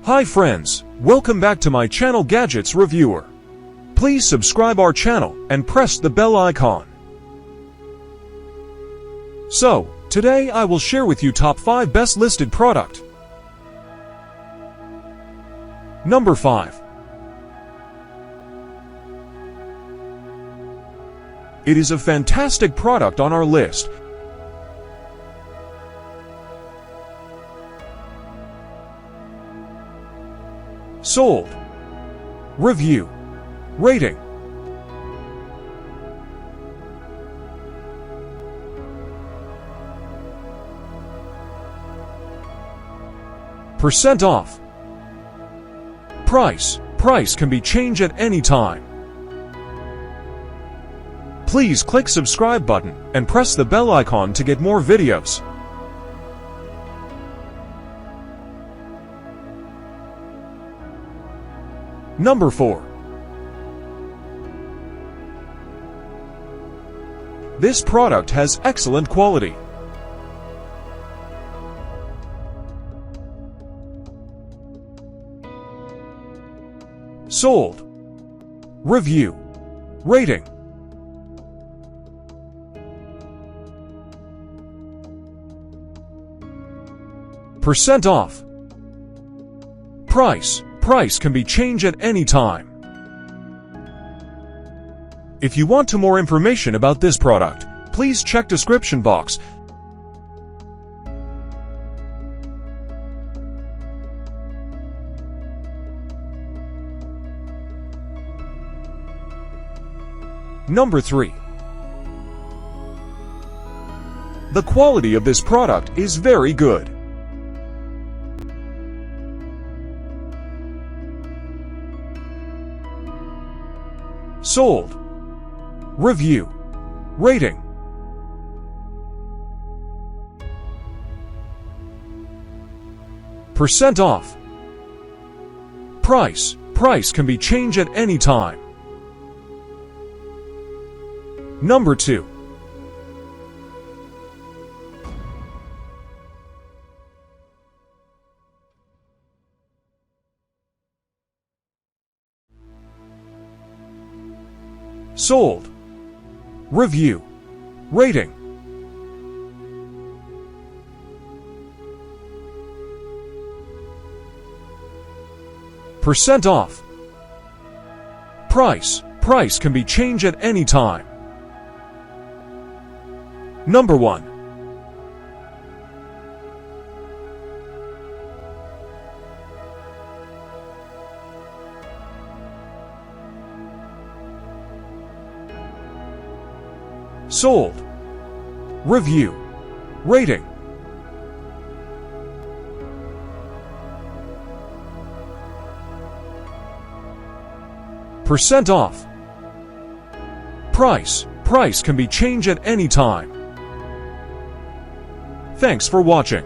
Hi friends, welcome back to my channel Gadgets Reviewer. Please subscribe our channel and press the bell icon. So, today I will share with you top 5 best listed product. Number 5. It is a fantastic product on our list. Sold. Review. Rating. Percent off. Price can be changed at any time. Please click subscribe button and press the bell icon to get more videos. Number 4. This product has excellent quality. Sold. Review. Rating. Percent off. Price can be changed at any time. If you want more information about this product, please check description box. Number 3. The quality of this product is very good. Sold. Review. Rating. Percent off. Price can be changed at any time. Number 2. Sold. Review. Rating. Percent off. Price can be changed at any time. Number 1. Sold. Review. Rating. Percent off. Price can be changed at any time. Thanks for watching.